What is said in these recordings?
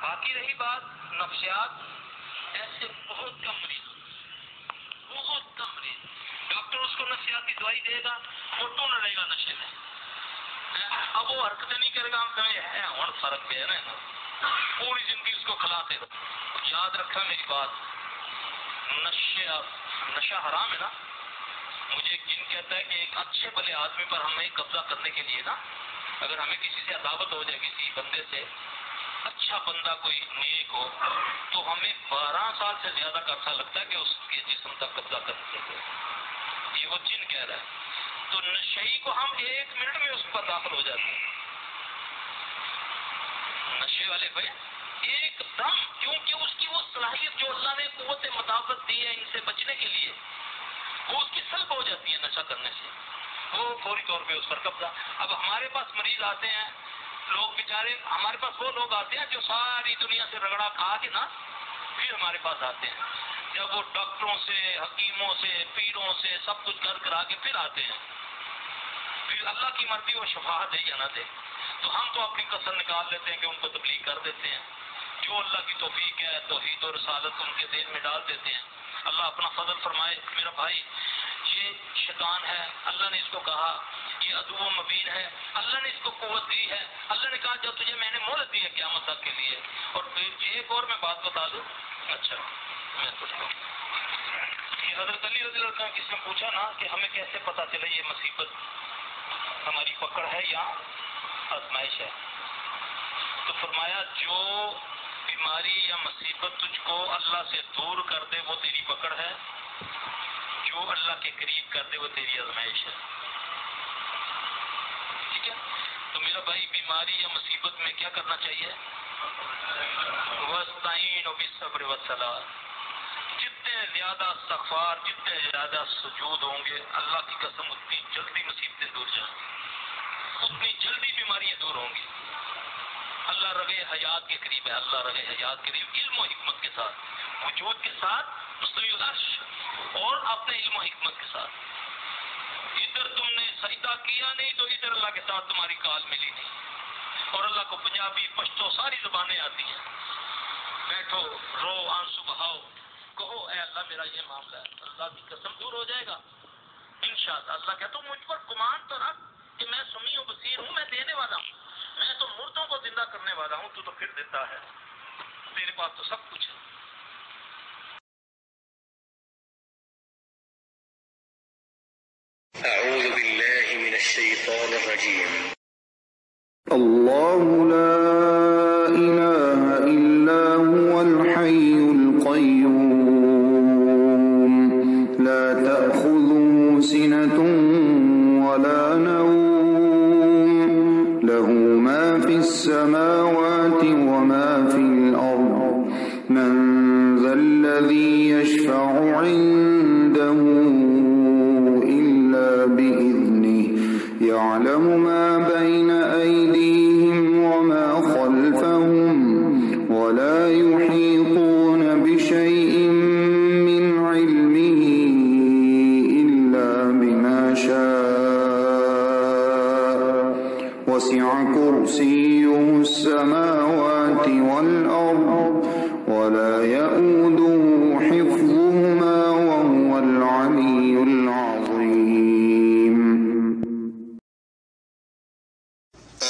باقی رہی بات نفسیات، ایسے بہت کم مریض، ڈاکٹر اس کو نفسیاتی دوائی دے گا، فوٹو نہ لے گا نشے میں، اب وہ حرکتیں نہیں کرے گا، ہم کہیں ہے اور فرق پہ ہے نا، پوری زندگی اس کو کھلاتے رہو۔ یاد رکھا میری بات، نشہ حرام ہے نا۔ مجھے ایک جن کہتا ہے کہ ایک اچھے بھلے آدمی پر ہمیں قبضہ کرنے کے لیے نا، اگر ہمیں کسی سے عداوت ہو جائے، کسی بندے سے، اچھا بندہ کوئی نیک ہو، تو ہمیں 12 سال سے زیادہ کا عرصہ لگتا ہے کہ اس کے جسم تک قبضہ کر سکتے۔ یہ وہ جن کہہ رہا ہے، تو نشئی کو ہم 1 منٹ میں اس پر داخل ہو جاتے ہیں، نشے والے بھائی ایک دم، کیونکہ اس کی وہ صلاحیت جو اللہ نے قوت مدافعت دی ہے ان سے بچنے کے لیے، وہ اس کی سلب ہو جاتی ہے نشہ کرنے سے، وہ فوری طور پہ اس پر قبضہ۔ اب ہمارے پاس مریض آتے ہیں، لوگ بیچارے، ہمارے پاس وہ لوگ آتے ہیں جو ساری دنیا سے رگڑا کھا کے نا پھر ہمارے پاس آتے ہیں، جب وہ ڈاکٹروں سے، حکیموں سے، پیروں سے سب کچھ کر کرا کے پھر آتے ہیں، پھر اللہ کی مرضی وہ شفا دے یا نہ دے، تو ہم تو اپنی کسر نکال لیتے ہیں کہ ان کو تبلیغ کر دیتے ہیں، جو اللہ کی توفیق ہے توحید و رسالت ان کے دل میں ڈال دیتے ہیں۔ اللہ اپنا فضل فرمائے میرا بھائی، یہ شیطان ہے، اللہ نے اس کو کہا یہ عدو مبین ہے، اللہ نے اس کو قوت دی ہے، اللہ نے کہا جب تجھے میں نے مہلت دی ہے قیامت تک کے لیے۔ اور ایک اور میں بات بتا دوں، اچھا میں پوچھتا ہوں، یہ حضرت علی رضی اللہ عنہ کس نے پوچھا نا کہ ہمیں کیسے پتا چلے یہ مصیبت ہماری پکڑ ہے یا آزمائش ہے، تو فرمایا جو بیماری یا مصیبت تجھ کو اللہ سے دور کر دے وہ تیری پکڑ ہے، جو اللہ کے قریب کر دے وہ تیری آزمائش ہے۔ ٹھیک ہے، تو میرا بھائی بیماری یا مصیبت میں کیا کرنا چاہیے؟ وَاسْتَعِينُوا بِالصَّبْرِ وَالصَّلَاةِ، جتنے زیادہ استغفار، جتنے زیادہ سجود ہوں گے، اللہ کی قسم اتنی جلدی مصیبتیں دور جائیں گی، اتنی جلدی بیماریاں دور ہوں گی۔ اللہ رگے حیات کے قریب ہے، اللہ رگے حیات کے قریب، علم و حکمت کے ساتھ، وجود کے ساتھ، مستوی العرش، اور اپنے علم و حکمت کے ساتھ۔ ادھر تم نے سجدہ کیا نہیں تو ادھر اللہ کے ساتھ تمہاری کال ملی نہیں، اور اللہ کو پنجابی، پشتو ساری زبانیں آتی ہیں، بیٹھو، رو، آنسو بہاؤ، کہو اے اللہ میرا یہ معاملہ ہے، اللہ کی قسم دور ہو جائے گا انشاءاللہ۔ اللہ کہتا ہوں مجھ پر گمان تو رکھ کہ میں سمیع و بصیر ہوں، میں دینے والا ہوں، میں تو مردوں کو زندہ کرنے والا ہوں، تو پھر دیتا ہے، تیرے پاس تو سب کچھ ہے۔ اعوذ باللہ من الشیطان الرجیم۔ اللہ لا الہ الا هو الحی القیوم لا تأخذه سنة ولا نوم له ما في السماوات وما في الأرض من ذا الذي يشفع عنده إلا بإذنه يعلم ما بين أيديهم وما خلفهم ولا يحيطون بشيء من علمه إلا بما شاء وسع كرسيه السماوات والأرض ولا يؤوده حفظهما وهو العلي العظيم۔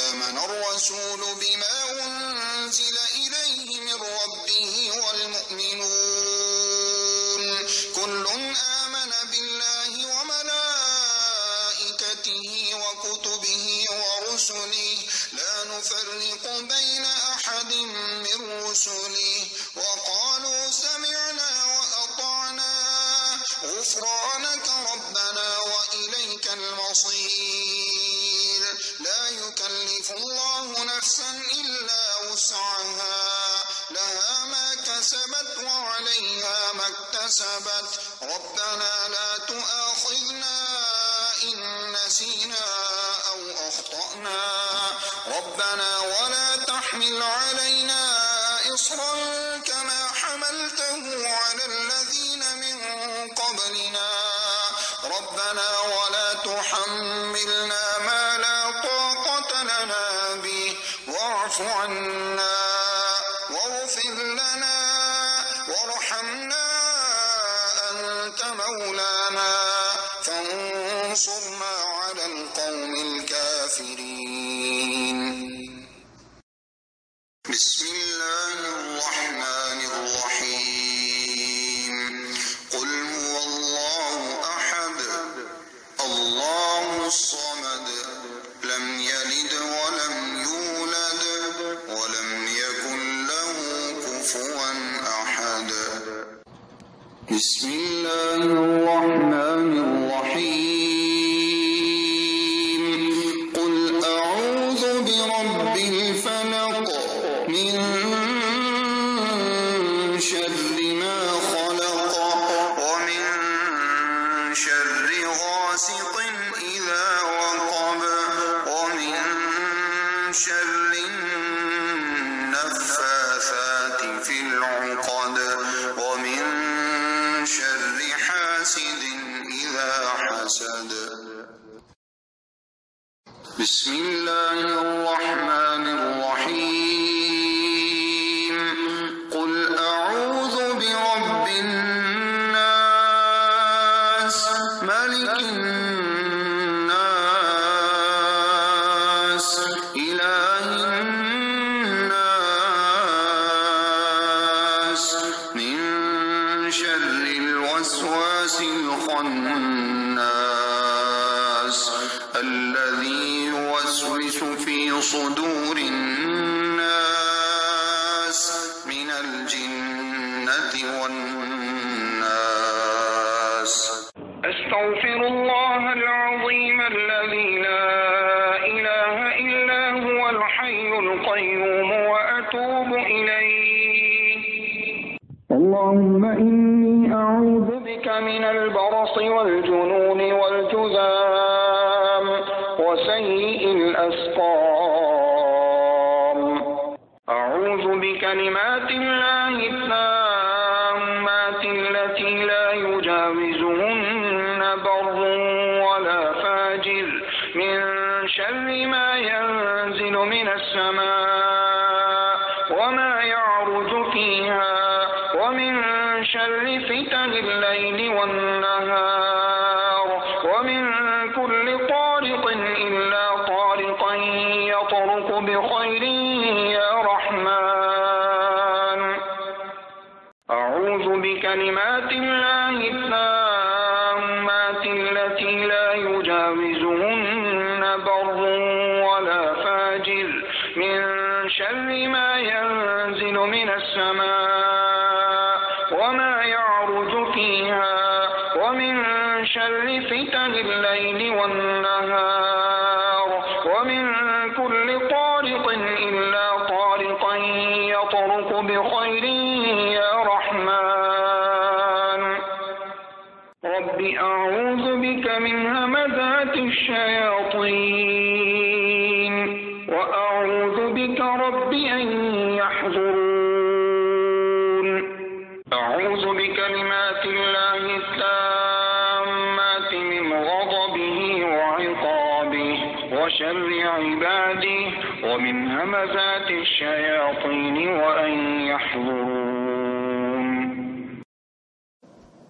آمن الرسول بما أنزل إليه من ربه والمؤمنون كل آمن بالله وملائكته وكتبه ورسله لا نفرق بين أحد من رسله وقالوا سمعنا وأطعنا غفرانك ربنا وإليك المصير لا يكلف الله نفسا إلا وسعها لها ما كسبت وعليها ما اكتسبت ربنا لا تؤاخذنا إن نسينا أو أخطأنا ربنا ولا تحمل علينا إصرا كما حملته على الذين من قبلنا ربنا ولا تحملنا ما لا طاقة لنا به واعف عنا فانصرنا على القوم الكافرين. بسم الله الرحمن الرحيم. قل هو الله أحد الله الصمد لم يلد ولم يولد ولم يكن له كفوا أحد. بسم الله الرحمن الرحيم. قل أعوذ برب الفلق من شر ما خلق ومن شر غاسق إذا وقب ومن شر النفاثات في العقد ومن شر حاسد إذا حسد. بسم الله الرحمن الرحيم. قل أعوذ برب الناس ملك الناس إله الناس من شر الوسواس الخناس الذي يوسوس في صدور الناس من الجنة والناس. أستغفر الله العظيم الذي لا إله إلا هو الحي القيوم وأتوب إليه. اللهم إني أعوذ بك من البرص والجنون والجذام وسيء الأسقام. أعوذ بكلمات الله التامات التي لا يجاوزهن بر ولا فاجر من شر ما ينزل من السماء وما يعرج فيها ومن شر فتن الليل والنهار ومن كل طارق إلا طارقا يطرق بخير يا رحمن. أعوذ بكلمات الله التامات التي لا يجاوزهن بر ولا فاجر من شر ما ينزل من السماء وما يعرج فيها ومن شر فتن الليل والنهار ومن كل طارق إلا طارقا يطرق بخير يا رحمن. رب أعوذ بك من همزات الشياطين وأعوذ بك رب أن يحضرون. أعوذ بكلمات الله التامات من غضبه وعقابه وشر عباده ومن همزات الشياطين وأن يحضرون.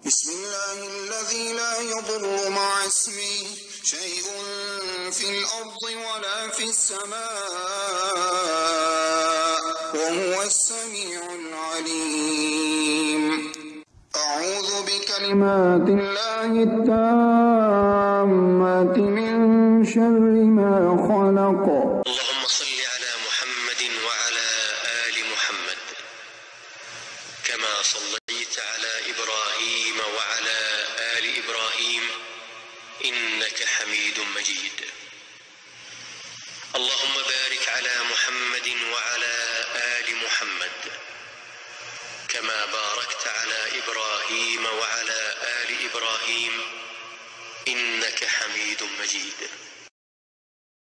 بسم الله الذي لا يضر مع اسمه شيء في الأرض ولا في السماء وهو السميع العليم. أعوذ بكلمات الله التامات من شر ما خلق. اللهم صل على محمد وعلى آل محمد كما صليت على إبراهيم وعلى آل إبراهيم إنك حميد مجيد. اللهم بارك على محمد وعلى آل محمد كما باركت على إبراهيم وعلى آل إبراهيم إنك حميد مجيد.